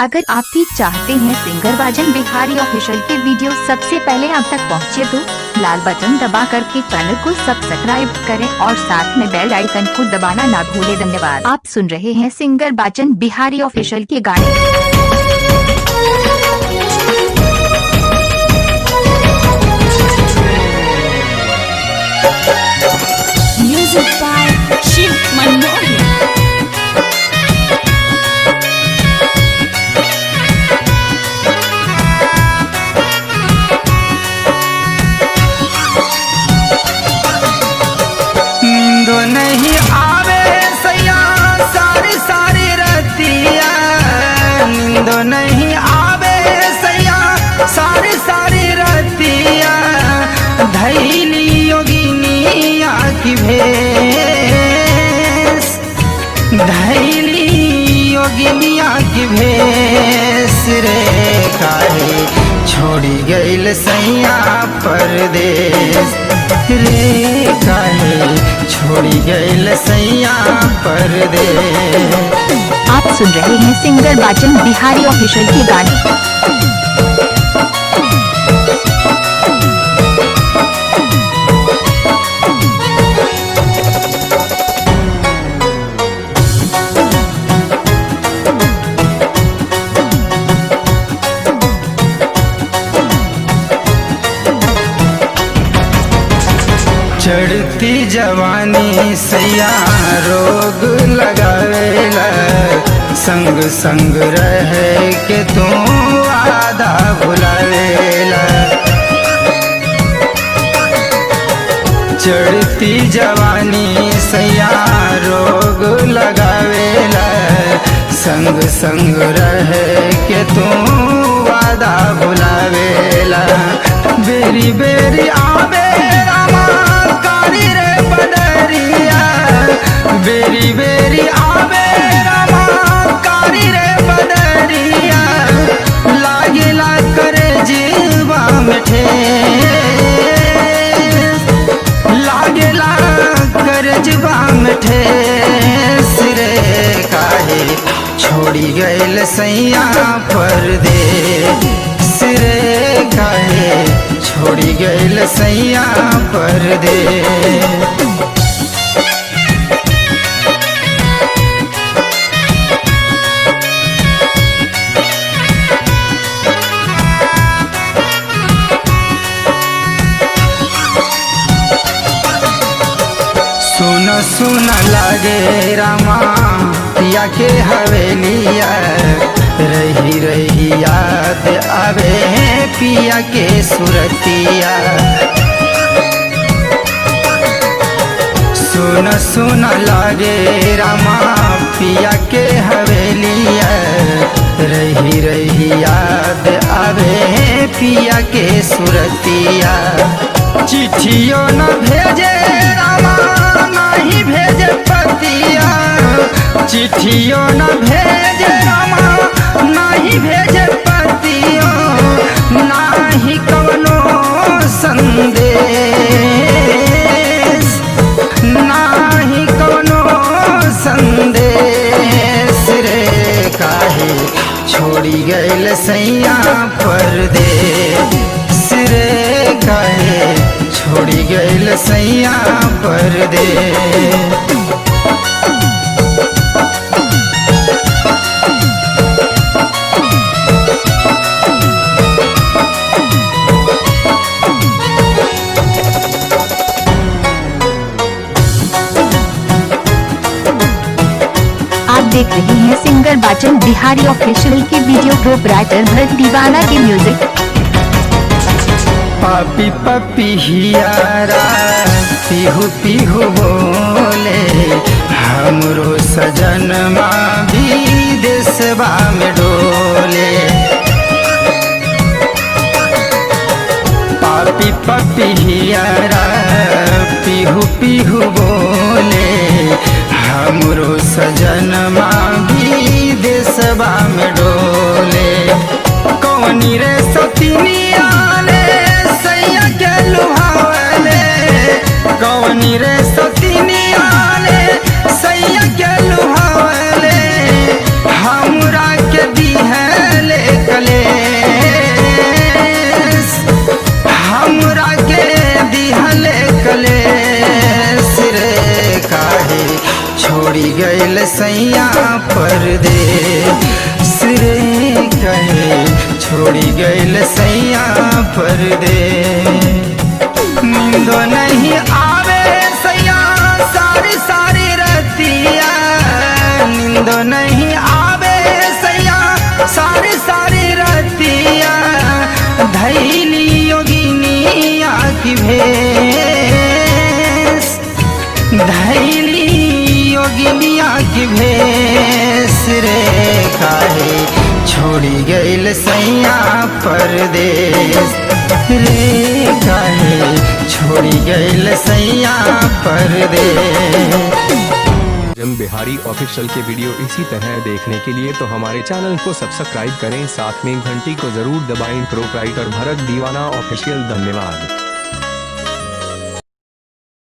अगर आप भी चाहते हैं सिंगर बाजन बिहारी ऑफिशियल के वीडियो सबसे पहले आप तक पहुंचे तो लाल बटन दबा करके चैनल को सब्सक्राइब करें और साथ में बेल आइकन को दबाना ना भूलें। धन्यवाद। आप सुन रहे हैं सिंगर बाजन बिहारी ऑफिशियल के गाने। Music by Shiv Manohar. नींदो नहीं आवे सैया सारी सारी रतिया, नींदो नहीं आवे सैया सारी सारी रतिया, धैली योगिनिया की भेस, धैली योगिनिया की भेस रे, काहे छोड़ी गईल सैया परदेस रे, काहे छोड़ी गईल सैया परदेस। आप सुन रहे हैं सिंगर बाजन बिहारी ऑफिशियल के गाने। चढ़ती जवानी सैया रोग लगावेला, संग संग रह के तू आधा भुलावेला, चढ़ती जवानी सैया रोग लगावेला, संग संग रह के तू आधा भुलावेला, बेरी बेरी आवे रामा कारी रे बदरिया, बेरी बेरी आवे रामा कारी रे बदरिया, लागेला करे जीवा में ठेस, लागेला करे जीवा में ठेस रे, काहे छोड़ी गईल सैया परदेस रे, काहे छोड़ी गईल सैया परदेस। सुन सुन लागे रामा पिया के हवेलिया, रही रही याद आवे पिया के सुरतिया, सुन सुन लागे रामा पिया के हवेलिया, रही रही याद आवे पिया के सुरतिया, चिट्ठियों न भेजे रामा नहीं भेजे पतिया, चिट्ठियों न भेजे रामा नहीं भेजे पतियों, नाही कवनो संदेश, नाही कवनो संदेश रे, काहे छोड़ी गईल सैया परदेस रे, काहे छोड़ी गईल सैया परदेस। आप देख रहे हैं सिंगर बाजन बिहारी ऑफिशियल की वीडियो प्रोपराइटर भरत दीवाना की म्यूजिक। पापी पपी हियारा पीहू पीहू बोले, हमरो सजनमा भी देशवा में डोले, पापी पपी हियारा पीहू पीहू बोले, हमरो सजनमा भी देशवा में डोले, कौनी रे सतिनिया ने सैया के लुभावले, कौनी रे सतिनिया ने सैया के लुभावले, हमरा के दी है कहे छोड़ी गइल सैया परदेस। नींदो नहीं आवे सैया सारी सारी रतिया, नींदो नहीं आवे सैया सारी सारी रतिया, धैली योगिनिया की भेस, धैली योगिनिया की भेस रे काहे छोड़ी गइल सैया परदेस रे, काहे छोड़ी गइल सैया परदेस। बिहारी ऑफिशियल के वीडियो इसी तरह देखने के लिए तो हमारे चैनल को सब्सक्राइब करें, साथ में घंटी को जरूर दबाएं। प्रोप्राइटर भरत दीवाना ऑफिशियल। धन्यवाद।